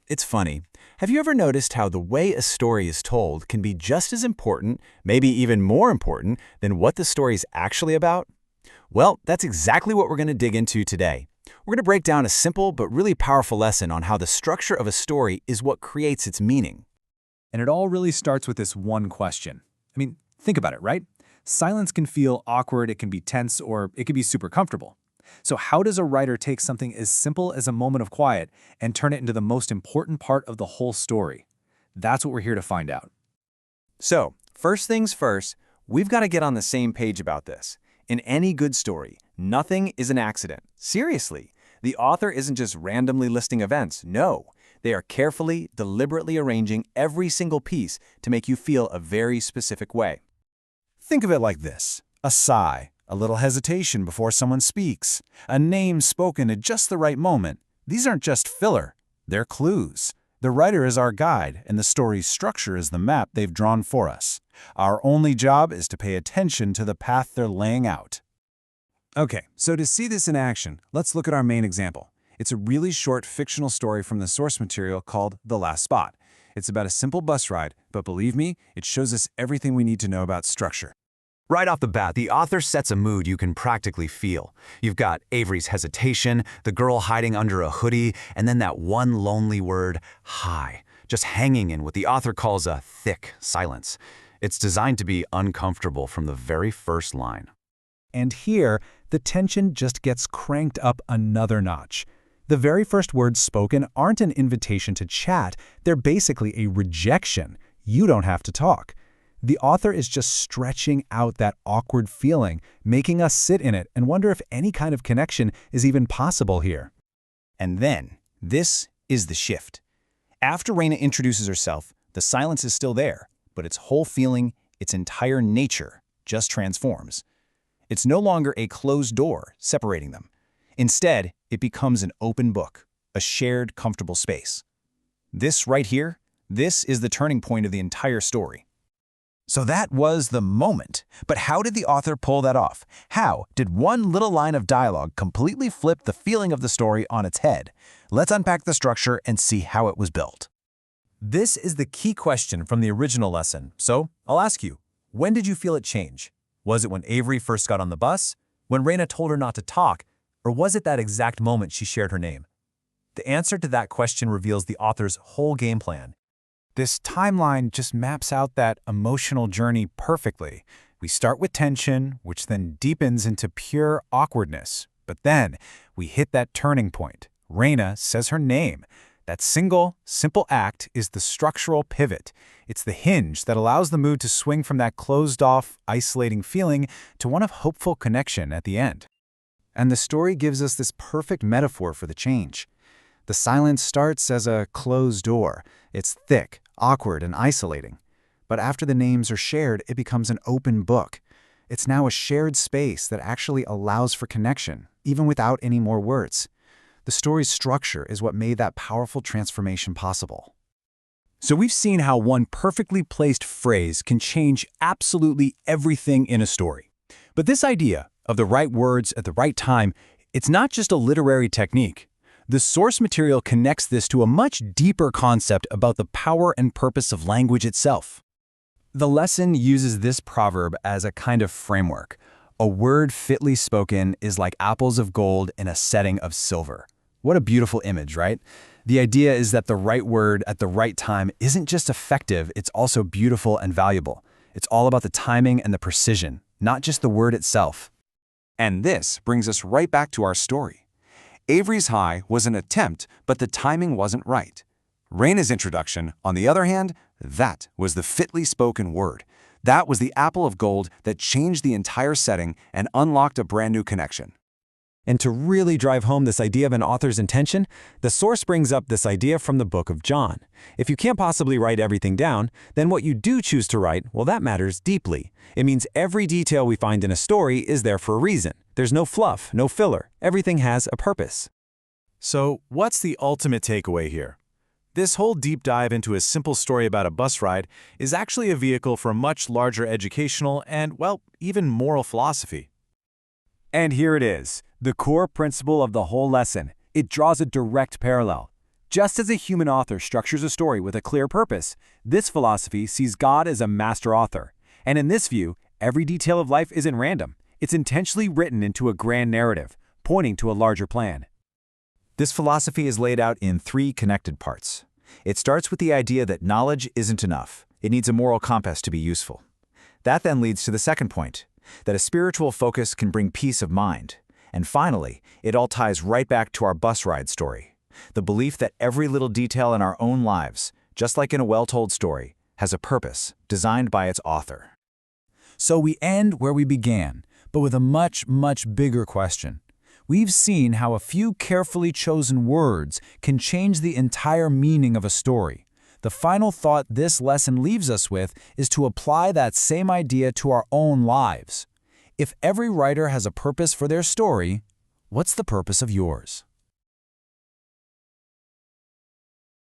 It's funny. Have you ever noticed how the way a story is told can be just as important, maybe even more important, than what the story's actually about? Well, that's exactly what we're going to dig into today. We're going to break down a simple but really powerful lesson on how the structure of a story is what creates its meaning. And it all really starts with this one question. Think about it, right? Silence can feel awkward, it can be tense, or it can be super comfortable. So how does a writer take something as simple as a moment of quiet and turn it into the most important part of the whole story? That's what we're here to find out. So, first things first, we've got to get on the same page about this. In any good story, nothing is an accident. Seriously, the author isn't just randomly listing events. No, they are carefully, deliberately arranging every single piece to make you feel a very specific way. Think of it like this: a sigh, a little hesitation before someone speaks, a name spoken at just the right moment. These aren't just filler, they're clues. The writer is our guide, and the story's structure is the map they've drawn for us. Our only job is to pay attention to the path they're laying out. Okay, so to see this in action, let's look at our main example. It's a really short fictional story from the source material called The Last Spot. It's about a simple bus ride, but believe me, it shows us everything we need to know about structure. Right off the bat, the author sets a mood you can practically feel. You've got Avery's hesitation, the girl hiding under a hoodie, and then that one lonely word, hi, just hanging in what the author calls a thick silence. It's designed to be uncomfortable from the very first line. And here, the tension just gets cranked up another notch. The very first words spoken aren't an invitation to chat, they're basically a rejection. You don't have to talk. The author is just stretching out that awkward feeling, making us sit in it and wonder if any kind of connection is even possible here. And then, this is the shift. After Raina introduces herself, the silence is still there, but its whole feeling, its entire nature, just transforms. It's no longer a closed door separating them. Instead, it becomes an open book, a shared, comfortable space. This right here, this is the turning point of the entire story. So that was the moment. But how did the author pull that off? How did one little line of dialogue completely flip the feeling of the story on its head? Let's unpack the structure and see how it was built. This is the key question from the original lesson. So I'll ask you, when did you feel it change? Was it when Avery first got on the bus? When Raina told her not to talk? Or was it that exact moment she shared her name? The answer to that question reveals the author's whole game plan. This timeline just maps out that emotional journey perfectly. We start with tension, which then deepens into pure awkwardness. But then we hit that turning point. Raina says her name. That single, simple act is the structural pivot. It's the hinge that allows the mood to swing from that closed-off, isolating feeling to one of hopeful connection at the end. And the story gives us this perfect metaphor for the change. The silence starts as a closed door. It's thick, awkward, and isolating. But after the names are shared, it becomes an open book. It's now a shared space that actually allows for connection, even without any more words. The story's structure is what made that powerful transformation possible. So we've seen how one perfectly placed phrase can change absolutely everything in a story. But this idea of the right words at the right time, it's not just a literary technique. The source material connects this to a much deeper concept about the power and purpose of language itself. The lesson uses this proverb as a kind of framework. A word fitly spoken is like apples of gold in a setting of silver. What a beautiful image, right? The idea is that the right word at the right time isn't just effective, it's also beautiful and valuable. It's all about the timing and the precision, not just the word itself. And this brings us right back to our story. Avery's high was an attempt, but the timing wasn't right. Raina's introduction, on the other hand, that was the fitly spoken word. That was the apple of gold that changed the entire setting and unlocked a brand new connection. And to really drive home this idea of an author's intention, the source brings up this idea from the book of John. If you can't possibly write everything down, then what you do choose to write, well, that matters deeply. It means every detail we find in a story is there for a reason. There's no fluff, no filler. Everything has a purpose. So, what's the ultimate takeaway here? This whole deep dive into a simple story about a bus ride is actually a vehicle for a much larger educational and, well, even moral philosophy. And here it is, the core principle of the whole lesson. It draws a direct parallel. Just as a human author structures a story with a clear purpose, this philosophy sees God as a master author. And in this view, every detail of life isn't random. It's intentionally written into a grand narrative, pointing to a larger plan. This philosophy is laid out in 3 connected parts. It starts with the idea that knowledge isn't enough. It needs a moral compass to be useful. That then leads to the second point, that a spiritual focus can bring peace of mind. And finally, it all ties right back to our bus ride story. The belief that every little detail in our own lives, just like in a well-told story, has a purpose designed by its author. So we end where we began, but with a much, much bigger question. We've seen how a few carefully chosen words can change the entire meaning of a story. The final thought this lesson leaves us with is to apply that same idea to our own lives. If every writer has a purpose for their story, what's the purpose of yours?